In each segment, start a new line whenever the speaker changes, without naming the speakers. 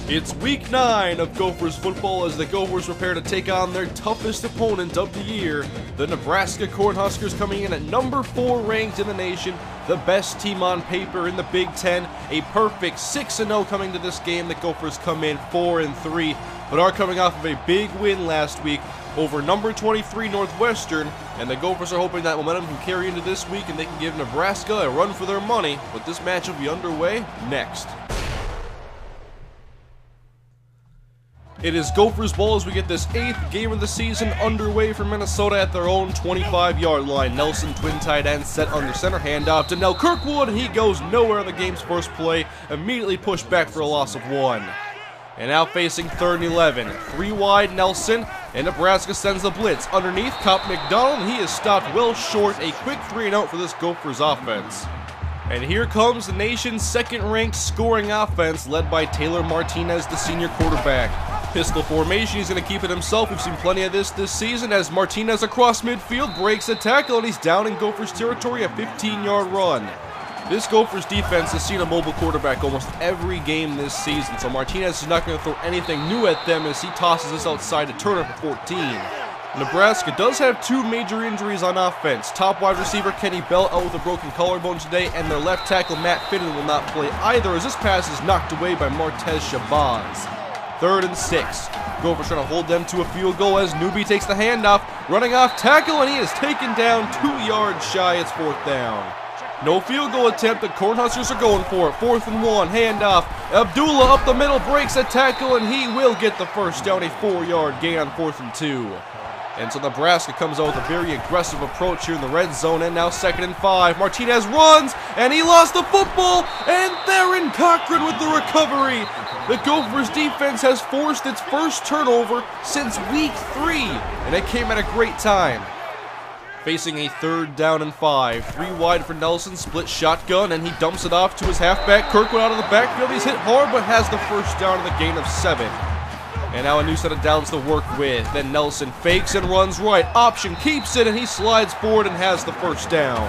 It's week 9 of Gophers football as the Gophers prepare to take on their toughest opponent of the year, the Nebraska Cornhuskers, coming in at number 4 ranked in the nation, the best team on paper in the Big Ten, a perfect 6-0 coming to this game. The Gophers come in 4-3, but are coming off of a big win last week over number 23 Northwestern, and the Gophers are hoping that momentum can carry into this week and they can give Nebraska a run for their money, but this match will be underway next. It is Gophers ball as we get this 8th game of the season underway for Minnesota at their own 25-yard line. Nelson, twin tight end, set under center, handoff to Nell Kirkwood, and he goes nowhere on the game's first play, immediately pushed back for a loss of 1. And now facing 3rd and 11, 3 wide Nelson, and Nebraska sends the blitz underneath Cop McDonald, and he is stopped well short. A quick 3-and-out for this Gophers offense. And here comes the nation's second-ranked scoring offense, led by Taylor Martinez, the senior quarterback. Pistol formation, he's going to keep it himself. We've seen plenty of this season as Martinez across midfield breaks a tackle, and he's down in Gophers territory, a 15-yard run. This Gophers defense has seen a mobile quarterback almost every game this season, so Martinez is not going to throw anything new at them as he tosses this outside to Turner for 14. Nebraska does have 2 major injuries on offense. Top wide receiver Kenny Bell out with a broken collarbone today, and their left tackle Matt Finnan will not play either as this pass is knocked away by Martez Shabazz. 3rd and 6. Gophers trying to hold them to a field goal as Newby takes the handoff, running off tackle, and he is taken down 2 yards shy. It's 4th down. No field goal attempt. The Cornhuskers are going for it. 4th and 1. Handoff. Abdullah up the middle breaks a tackle, and he will get the first down. A 4-yard gain on 4th and 2. And so Nebraska comes out with a very aggressive approach here in the red zone, and now 2nd and 5. Martinez runs, and he lost the football, and Theron Cochran with the recovery. The Gophers defense has forced its first turnover since week 3, and it came at a great time. Facing a 3rd down and 5. 3 wide for Nelson, split shotgun, and he dumps it off to his halfback. Kirkwood out of the backfield. He's hit hard, but has the first down in the gain of 7. And now a new set of downs to work with. Then Nelson fakes and runs right. Option keeps it, and he slides forward and has the first down.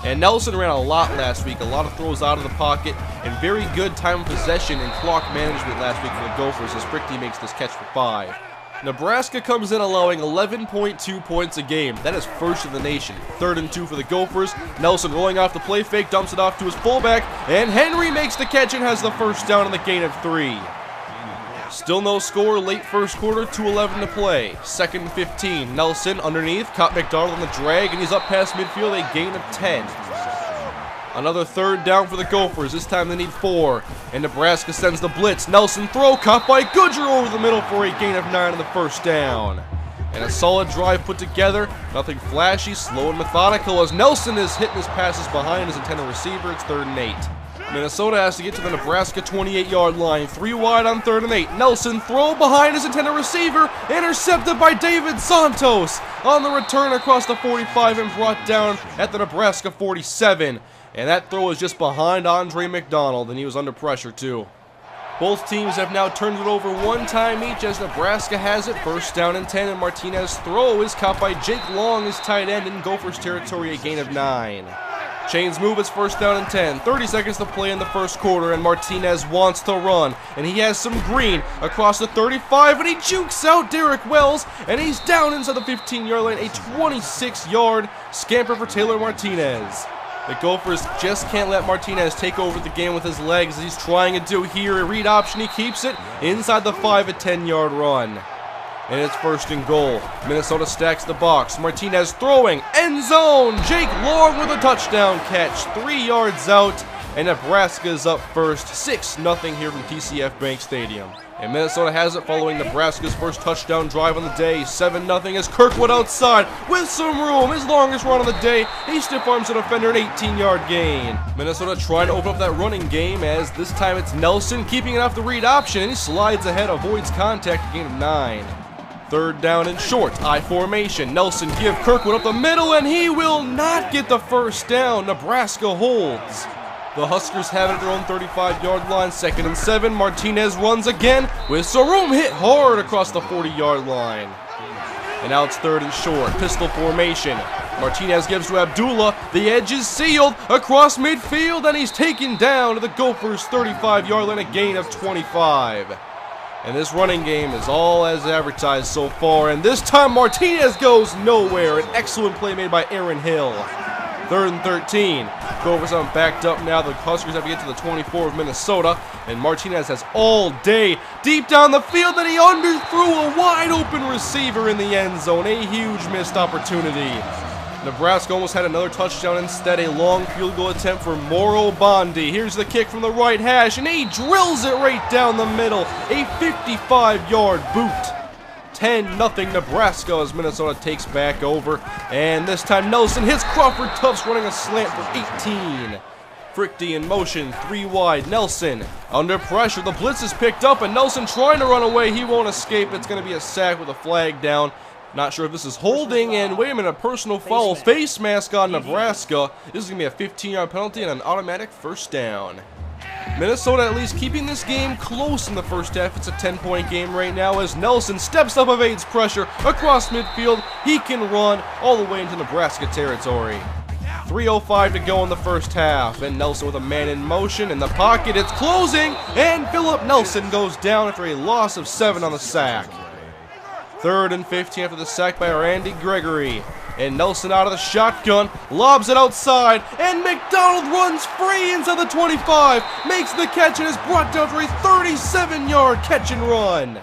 And Nelson ran a lot last week. A lot of throws out of the pocket, and very good time of possession and clock management last week for the Gophers as Brickney makes this catch for 5. Nebraska comes in allowing 11.2 points a game. That is 1st in the nation. 3rd and 2 for the Gophers. Nelson rolling off the play fake, dumps it off to his fullback, and Henry makes the catch and has the first down in the gain of 3. Still no score, late first quarter, 2:11 to play. 2nd and 15, Nelson underneath, caught McDonald on the drag, and he's up past midfield, a gain of 10. Another 3rd down for the Gophers, this time they need 4. And Nebraska sends the blitz, Nelson throw, caught by Goodger over the middle for a gain of 9 on the first down. And a solid drive put together, nothing flashy, slow and methodical as Nelson is hitting his passes behind his intended receiver. It's 3rd and 8. Minnesota has to get to the Nebraska 28-yard line. 3 wide on 3rd and 8. Nelson throw behind his intended receiver. Intercepted by David Santos on the return across the 45 and brought down at the Nebraska 47. And that throw is just behind Andre McDonald, and he was under pressure too. Both teams have now turned it over 1 time each as Nebraska has it. 1st down and 10, and Martinez's throw is caught by Jake Long, his tight end, in Gophers territory, a gain of 9. Chains move, it's 1st down and 10. 30 seconds to play in the first quarter, and Martinez wants to run. And he has some green across the 35, and he jukes out Derek Wells, and he's down inside the 15-yard line. A 26-yard scamper for Taylor Martinez. The Gophers just can't let Martinez take over the game with his legs as he's trying to do here. A read option, he keeps it inside the 5, a 10-yard run. And it's 1st and goal. Minnesota stacks the box. Martinez throwing. End zone. Jake Long with a touchdown catch. 3 yards out. And Nebraska is up first. 6-0 here from TCF Bank Stadium. And Minnesota has it following Nebraska's first touchdown drive on the day. 7-0 as Kirkwood outside with some room. His longest run on the day. He stiff arms the defender, an 18-yard gain. Minnesota trying to open up that running game as this time it's Nelson keeping it off the read option. And he slides ahead, avoids contact, gain of 9. 3rd down and short, I formation. Nelson give Kirkwood up the middle, and he will not get the first down. Nebraska holds. The Huskers have it at their own 35-yard line. 2nd and 7. Martinez runs again with Sarum hit hard across the 40-yard line. And now it's 3rd and short. Pistol formation. Martinez gives to Abdullah. The edge is sealed across midfield, and he's taken down to the Gophers' 35-yard line, a gain of 25. And this running game is all as advertised so far, and this time Martinez goes nowhere. An excellent play made by Aaron Hill. 3rd and 13. Gophers are backed up now. The Huskers have to get to the 24 of Minnesota, and Martinez has all day deep down the field, and he underthrew a wide-open receiver in the end zone. A huge missed opportunity. Nebraska almost had another touchdown. Instead, a long field goal attempt for Moro Bondi. Here's the kick from the right hash, and he drills it right down the middle. A 55-yard boot. 10-0 Nebraska as Minnesota takes back over. And this time Nelson hits Crawford Tufts running a slant for 18. Frickty in motion, 3 wide. Nelson under pressure. The blitz is picked up, and Nelson trying to run away. He won't escape. It's going to be a sack with a flag down. Not sure if this is holding, and wait a minute, a personal foul, face mask on Nebraska. This is going to be a 15-yard penalty and an automatic first down. Minnesota at least keeping this game close in the first half. It's a 10-point game right now as Nelson steps up, evades pressure across midfield. He can run all the way into Nebraska territory. 3:05 to go in the first half, and Nelson with a man in motion in the pocket. It's closing, and Philip Nelson goes down after a loss of 7 on the sack. 3rd and 15 after the sack by Randy Gregory. And Nelson out of the shotgun, lobs it outside, and McDonald runs free inside the 25, makes the catch, and is brought down for a 37-yard catch and run.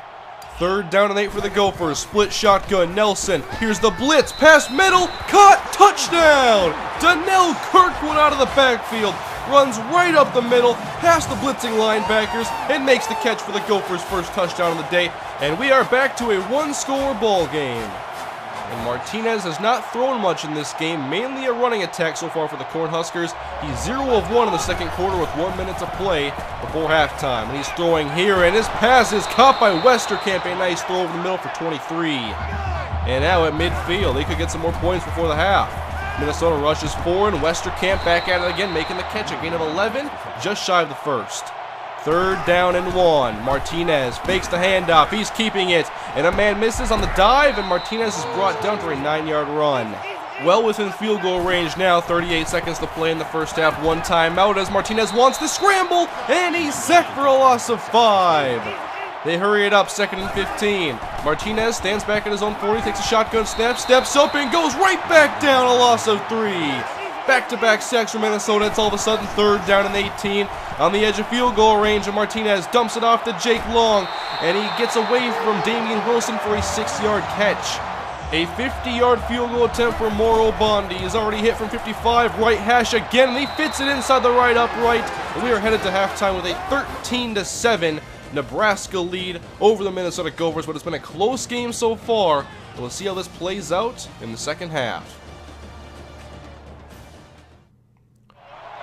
3rd down and 8 for the Gophers, split shotgun, Nelson, here's the blitz, pass middle, caught, touchdown! Donnell Kirkwood out of the backfield, runs right up the middle, past the blitzing linebackers, and makes the catch for the Gophers' first touchdown of the day. And we are back to a 1-score ball game. And Martinez has not thrown much in this game, mainly a running attack so far for the Cornhuskers. He's 0 of 1 in the second quarter with 1 minute to play before halftime. And he's throwing here, and his pass is caught by Westerkamp. A nice throw over the middle for 23. And now at midfield, they could get some more points before the half. Minnesota rushes forward, and Westerkamp back at it again, making the catch, a gain of 11, just shy of the first. 3rd down and 1. Martinez fakes the handoff. He's keeping it. And a man misses on the dive, and Martinez is brought down for a 9-yard run. Well within field goal range now. 38 seconds to play in the first half. 1 timeout as Martinez wants to scramble, and he's sacked for a loss of 5. They hurry it up, 2nd and 15. Martinez stands back at his own 40, takes a shotgun snap, steps up, and goes right back down, a loss of 3. Back-to-back sacks for Minnesota. It's all of a sudden 3rd down and 18 on the edge of field goal range, and Martinez dumps it off to Jake Long, and he gets away from Damian Wilson for a 6-yard catch. A 50-yard field goal attempt for Moro Bondi. He's already hit from 55, right hash again, and he fits it inside the right upright. And we are headed to halftime with a 13-7 Nebraska lead over the Minnesota Gophers, but it's been a close game so far. We'll see how this plays out in the second half.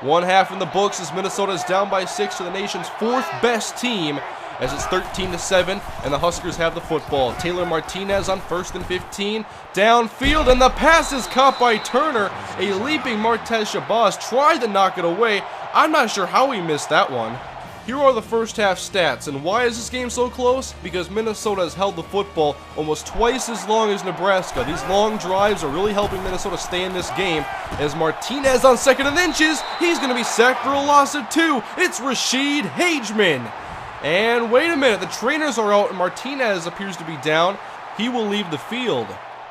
1 half in the books as Minnesota is down by 6 to the nation's 4th best team as it's 13-7 and the Huskers have the football. Taylor Martinez on 1st and 15, downfield, and the pass is caught by Turner. A leaping Martez Shabazz tried to knock it away. I'm not sure how he missed that one. Here are the first half stats, and why is this game so close? Because Minnesota has held the football almost twice as long as Nebraska. These long drives are really helping Minnesota stay in this game. As Martinez on 2nd and inches, he's going to be sacked for a loss of 2. It's Rashid Hageman. And wait a minute, the trainers are out and Martinez appears to be down. He will leave the field.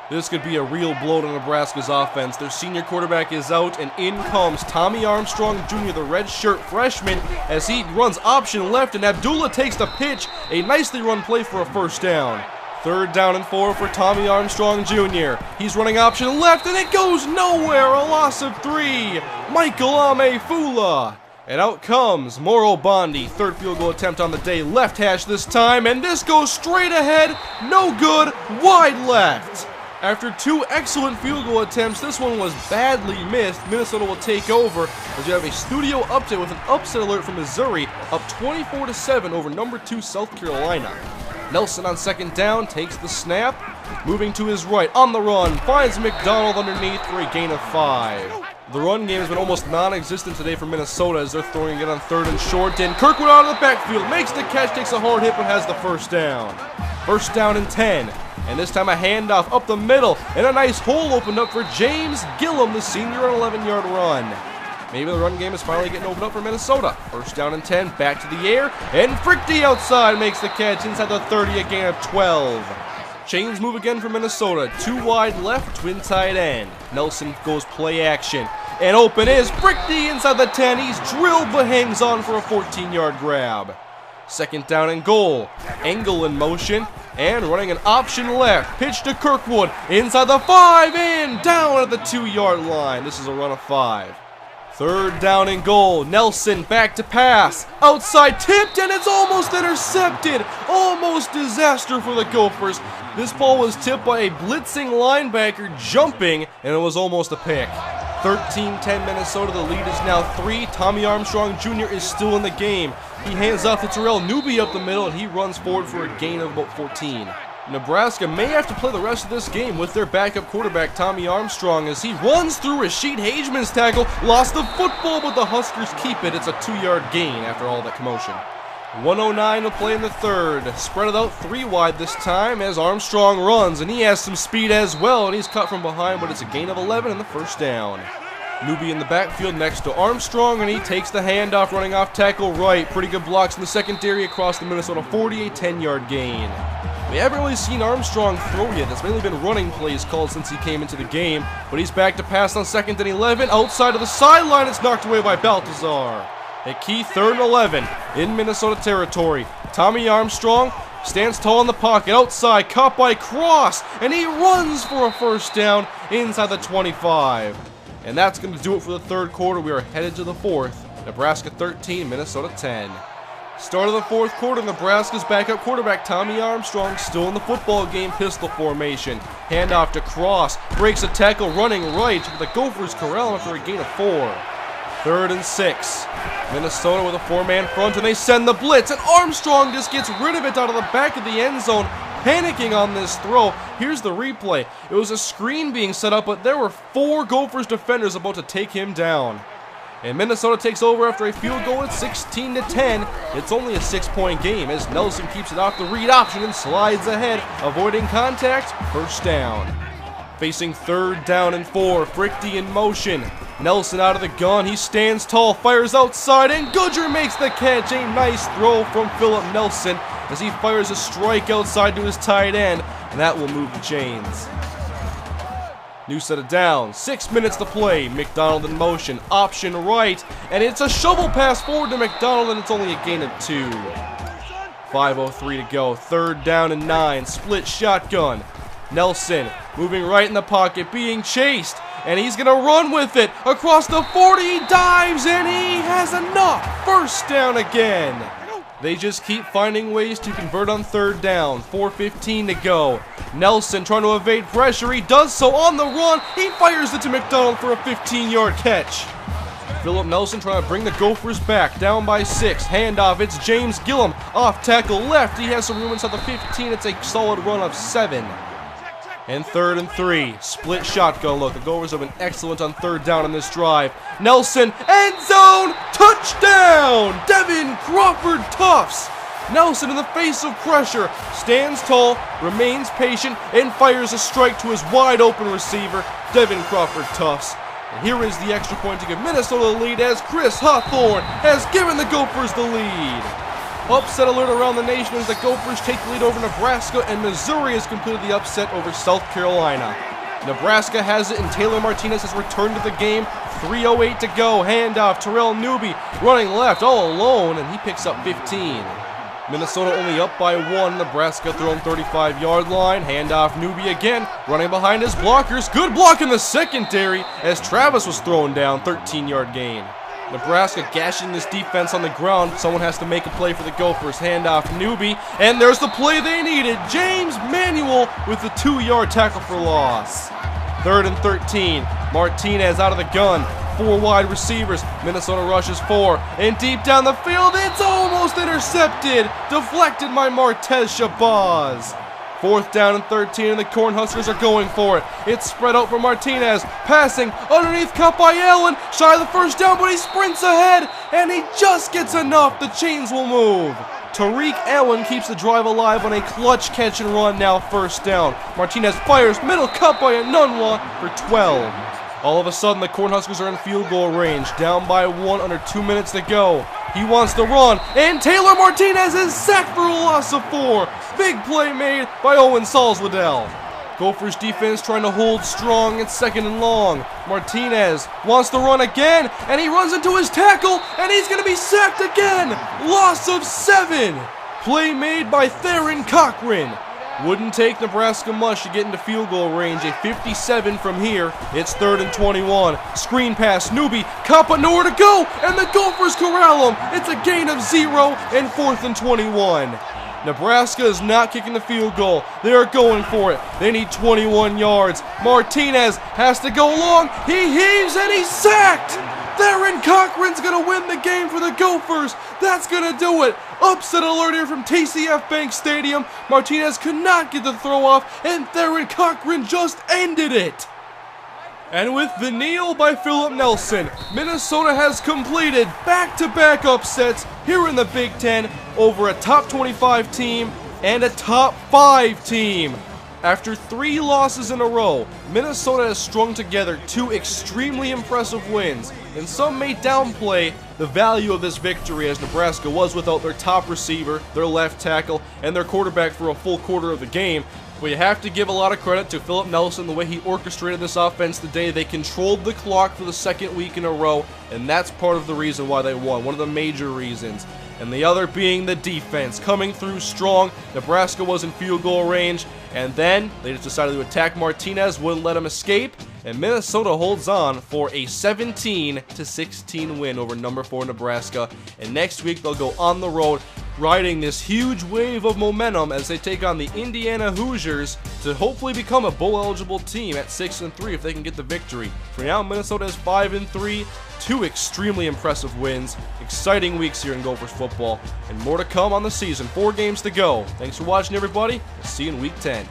This could be a real blow to Nebraska's offense. Their senior quarterback is out, and in comes Tommy Armstrong Jr., the redshirt freshman, as he runs option left, and Abdullah takes the pitch. A nicely run play for a first down. 3rd down and 4 for Tommy Armstrong Jr. He's running option left, and it goes nowhere. A loss of 3. Michael Amefula. And out comes Moro Bondi. 3rd field goal attempt on the day. Left hash this time, and this goes straight ahead. No good. Wide left. After 2 excellent field goal attempts, this one was badly missed. Minnesota will take over as you have a studio update with an upset alert from Missouri, up 24-7 over number 2 South Carolina. Nelson on 2nd down, takes the snap, moving to his right, on the run, finds McDonald underneath for a gain of 5. The run game has been almost non-existent today for Minnesota as they're throwing it on 3rd and short, and Kirkwood out of the backfield, makes the catch, takes a hard hit, but has the first down. 1st down and 10. And this time a handoff up the middle, and a nice hole opened up for James Gillum, the senior, on an 11-yard run. Maybe the run game is finally getting opened up for Minnesota. First down and 10, back to the air, and Frichte outside makes the catch inside the 30, a gain of 12. Chains move again for Minnesota. 2 wide left, twin tight end. Nelson goes play action. And open is Frichte inside the 10. He's drilled but hangs on for a 14-yard grab. Second down and goal. Engel in motion and running an option left. Pitch to Kirkwood inside the 5 and down at the 2-yard line. This is a run of 5. Third down and goal. Nelson back to pass. Outside tipped and it's almost intercepted. Almost disaster for the Gophers. This ball was tipped by a blitzing linebacker jumping, and it was almost a pick. 13-10 Minnesota. The lead is now 3. Tommy Armstrong Jr. is still in the game. He hands off to Terrell Newby up the middle, and he runs forward for a gain of about 14. Nebraska may have to play the rest of this game with their backup quarterback Tommy Armstrong as he runs through Rashid Hageman's tackle, lost the football, but the Huskers keep it. It's a 2-yard gain after all that commotion. 1:09 to play in the third. Spread it out 3 wide this time as Armstrong runs, and he has some speed as well, and he's cut from behind, but it's a gain of 11 and the first down. Newby in the backfield next to Armstrong, and he takes the handoff running off tackle right. Pretty good blocks in the secondary across the Minnesota 40, a 10-yard gain. We haven't really seen Armstrong throw yet. It's mainly been running plays called since he came into the game, but he's back to pass on 2nd and 11. Outside of the sideline, it's knocked away by Baltazar. A key 3rd and 11 in Minnesota territory. Tommy Armstrong stands tall in the pocket, outside, caught by Cross, and he runs for a first down inside the 25. And that's going to do it for the third quarter. We are headed to the fourth. Nebraska 13, Minnesota 10. Start of the fourth quarter, Nebraska's backup quarterback Tommy Armstrong still in the football game, pistol formation. Handoff to Cross, breaks a tackle running right, but the Gophers corral him for a gain of 4. 3rd and 6. Minnesota with a 4-man front, and they send the blitz, and Armstrong just gets rid of it out of the back of the end zone, panicking on this throw. Here's the replay. It was a screen being set up, but there were 4 Gophers defenders about to take him down. And Minnesota takes over after a field goal at 16-10. It's only a 6-point game as Nelson keeps it off the read option and slides ahead, avoiding contact, first down. Facing 3rd down and 4, Frichte in motion. Nelson out of the gun, he stands tall, fires outside, and Goodger makes the catch. A nice throw from Philip Nelson as he fires a strike outside to his tight end, and that will move the chains. New set of downs, 6 minutes to play. McDonald in motion, option right, and it's a shovel pass forward to McDonald, and it's only a gain of 2. 5:03 to go, 3rd down and 9, split shotgun. Nelson moving right in the pocket, being chased, and he's going to run with it across the 40. He dives, and he has enough. First down again. They just keep finding ways to convert on 3rd down. 4:15 to go. Nelson trying to evade pressure. He does so on the run. He fires it to McDonald for a 15-yard catch. Philip Nelson trying to bring the Gophers back, down by 6. Handoff, it's James Gillum off tackle left. He has some room inside the 15. It's a solid run of 7. And 3rd and 3, split shotgun look. The Gophers have been excellent on 3rd down in this drive. Nelson, end zone, touchdown! Devin Crawford Tufts. Nelson, in the face of pressure, stands tall, remains patient, and fires a strike to his wide open receiver, Devin Crawford Tufts. And here is the extra point to give Minnesota the lead as Chris Hawthorne has given the Gophers the lead. Upset alert around the nation as the Gophers take the lead over Nebraska, and Missouri has completed the upset over South Carolina. Nebraska has it, and Taylor Martinez has returned to the game. 3:08 to go. Handoff, Terrell Newby running left all alone, and he picks up 15. Minnesota only up by 1. Nebraska thrown 35-yard line. Handoff, Newby again, running behind his blockers. Good block in the secondary as Travis was thrown down. 13-yard gain. Nebraska gashing this defense on the ground. Someone has to make a play for the Gophers. Handoff, Newby, and there's the play they needed. James Manuel with the 2-yard tackle for loss. 3rd and 13. Martinez out of the gun. 4 wide receivers. Minnesota rushes 4. And deep down the field, it's almost intercepted. Deflected by Martez Shabazz. 4th down and 13, and the Cornhuskers are going for it. It's spread out for Martinez. Passing underneath, cut by Allen. Shy of the first down, but he sprints ahead, and he just gets enough. The chains will move. Tariq Allen keeps the drive alive on a clutch catch and run, now first down. Martinez fires, middle cut by Ncaa for 12. All of a sudden, the Cornhuskers are in field goal range, down by 1 under 2 minutes to go. He wants to run, and Taylor Martinez is sacked for a loss of 4. Big play made by Owen Salzwedel. Gophers defense trying to hold strong at 2nd and long. Martinez wants to run again, and he runs into his tackle, and he's going to be sacked again. Loss of 7. Play made by Theron Cochran. Wouldn't take Nebraska much to get into field goal range. A 57 from here. It's 3rd and 21. Screen pass, Newby, Kappa nowhere to go, and the Gophers corral him. It's a gain of 0 and 4th and 21. Nebraska is not kicking the field goal. They are going for it. They need 21 yards. Martinez has to go long. He heaves and he's sacked. Theron Cochran's going to win the game for the Gophers. That's going to do it. Upset alert here from TCF Bank Stadium. Martinez could not get the throw off, and Theron Cochran just ended it. And with the kneel by Philip Nelson, Minnesota has completed back-to-back upsets here in the Big Ten over a top 25 team and a top 5 team. After 3 losses in a row, Minnesota has strung together 2 extremely impressive wins, and some may downplay the value of this victory as Nebraska was without their top receiver, their left tackle, and their quarterback for a full quarter of the game. But you have to give a lot of credit to Philip Nelson, the way he orchestrated this offense today. They controlled the clock for the 2nd week in a row, and that's part of the reason why they won, one of the major reasons. And the other being the defense, coming through strong. Nebraska was in field goal range, and then they just decided to attack Martinez, wouldn't let him escape, and Minnesota holds on for a 17-16 win over number 4 Nebraska. And next week they'll go on the road, riding this huge wave of momentum as they take on the Indiana Hoosiers to hopefully become a bowl-eligible team at 6-3 if they can get the victory. For now, Minnesota is 5-3, 2 extremely impressive wins, exciting weeks here in Gophers football, and more to come on the season. 4 games to go. Thanks for watching, everybody. We'll see you in Week 10.